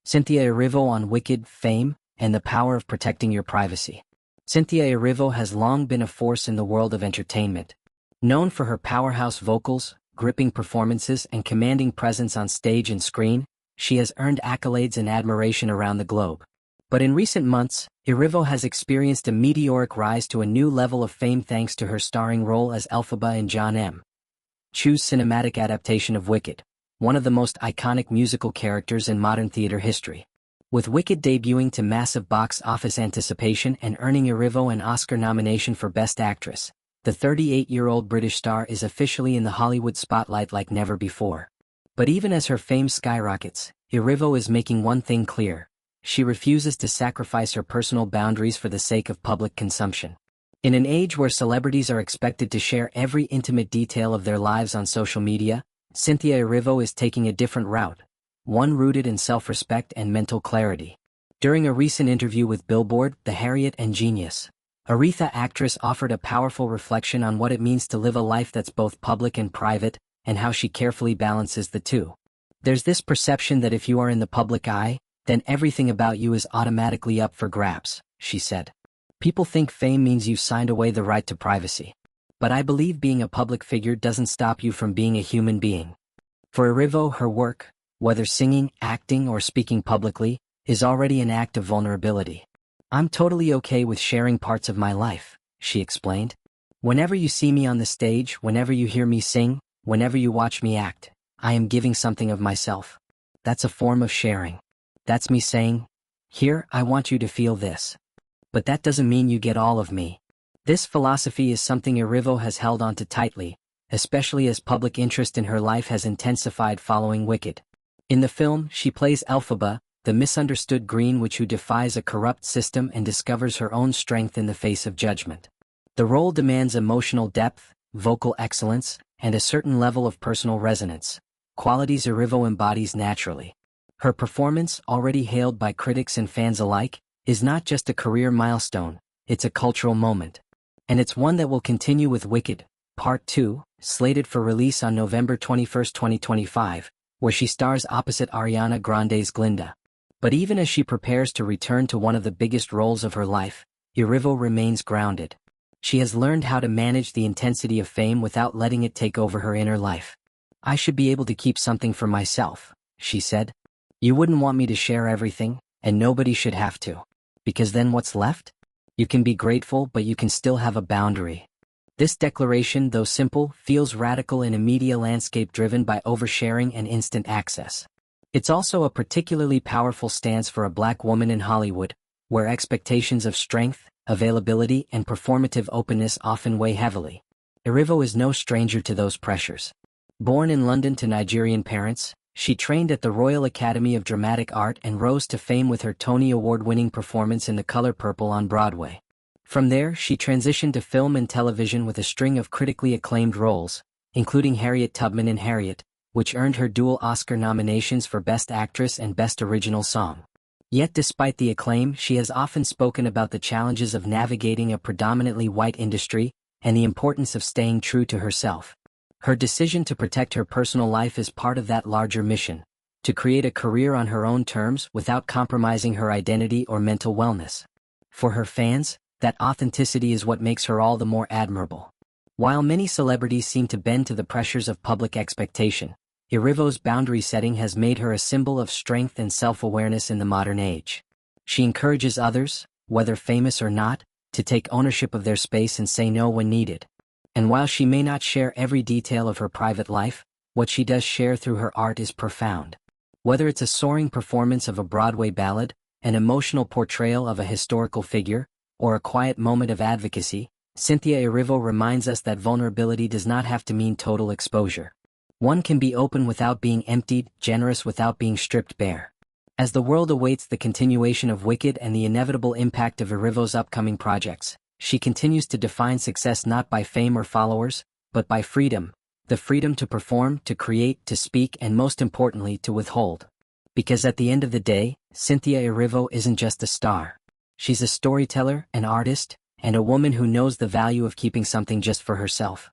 Cynthia Erivo on Wicked, Fame, and the Power of Protecting Your Privacy. Cynthia Erivo has long been a force in the world of entertainment. Known for her powerhouse vocals, gripping performances, and commanding presence on stage and screen, she has earned accolades and admiration around the globe. But in recent months, Erivo has experienced a meteoric rise to a new level of fame thanks to her starring role as Elphaba in Jon M. Chu's cinematic adaptation of Wicked, one of the most iconic musical characters in modern theater history. With Wicked debuting to massive box office anticipation and earning Erivo an Oscar nomination for Best Actress, the 38-year-old British star is officially in the Hollywood spotlight like never before. But even as her fame skyrockets, Erivo is making one thing clear: she refuses to sacrifice her personal boundaries for the sake of public consumption. In an age where celebrities are expected to share every intimate detail of their lives on social media, Cynthia Erivo is taking a different route, one rooted in self-respect and mental clarity. During a recent interview with Billboard, the Harriet and Genius, Aretha actress offered a powerful reflection on what it means to live a life that's both public and private, and how she carefully balances the two. There's this perception that if you are in the public eye, then everything about you is automatically up for grabs, she said. People think fame means you've signed away the right to privacy. But I believe being a public figure doesn't stop you from being a human being. For Erivo, her work, whether singing, acting, or speaking publicly, is already an act of vulnerability. I'm totally okay with sharing parts of my life, she explained. Whenever you see me on the stage, whenever you hear me sing, whenever you watch me act, I am giving something of myself. That's a form of sharing. That's me saying, here, I want you to feel this. But that doesn't mean you get all of me. This philosophy is something Erivo has held onto tightly, especially as public interest in her life has intensified following Wicked. In the film, she plays Elphaba, the misunderstood green witch who defies a corrupt system and discovers her own strength in the face of judgment. The role demands emotional depth, vocal excellence, and a certain level of personal resonance, qualities Erivo embodies naturally. Her performance, already hailed by critics and fans alike, is not just a career milestone, it's a cultural moment. And it's one that will continue with Wicked, Part 2, slated for release on November 21, 2025, where she stars opposite Ariana Grande's Glinda. But even as she prepares to return to one of the biggest roles of her life, Erivo remains grounded. She has learned how to manage the intensity of fame without letting it take over her inner life. I should be able to keep something for myself, she said. You wouldn't want me to share everything, and nobody should have to. Because then what's left? You can be grateful, but you can still have a boundary. This declaration, though simple, feels radical in a media landscape driven by oversharing and instant access. It's also a particularly powerful stance for a Black woman in Hollywood, where expectations of strength, availability, and performative openness often weigh heavily. Erivo is no stranger to those pressures. Born in London to Nigerian parents, she trained at the Royal Academy of Dramatic Art and rose to fame with her Tony Award-winning performance in The Color Purple on Broadway. From there, she transitioned to film and television with a string of critically acclaimed roles, including Harriet Tubman in Harriet, which earned her dual Oscar nominations for Best Actress and Best Original Song. Yet despite the acclaim, she has often spoken about the challenges of navigating a predominantly white industry and the importance of staying true to herself. Her decision to protect her personal life is part of that larger mission, to create a career on her own terms without compromising her identity or mental wellness. For her fans, that authenticity is what makes her all the more admirable. While many celebrities seem to bend to the pressures of public expectation, Erivo's boundary setting has made her a symbol of strength and self-awareness in the modern age. She encourages others, whether famous or not, to take ownership of their space and say no when needed. And while she may not share every detail of her private life, what she does share through her art is profound. Whether it's a soaring performance of a Broadway ballad, an emotional portrayal of a historical figure, or a quiet moment of advocacy, Cynthia Erivo reminds us that vulnerability does not have to mean total exposure. One can be open without being emptied, generous without being stripped bare. As the world awaits the continuation of Wicked and the inevitable impact of Erivo's upcoming projects, she continues to define success not by fame or followers, but by freedom, the freedom to perform, to create, to speak, and most importantly, to withhold. Because at the end of the day, Cynthia Erivo isn't just a star. She's a storyteller, an artist, and a woman who knows the value of keeping something just for herself.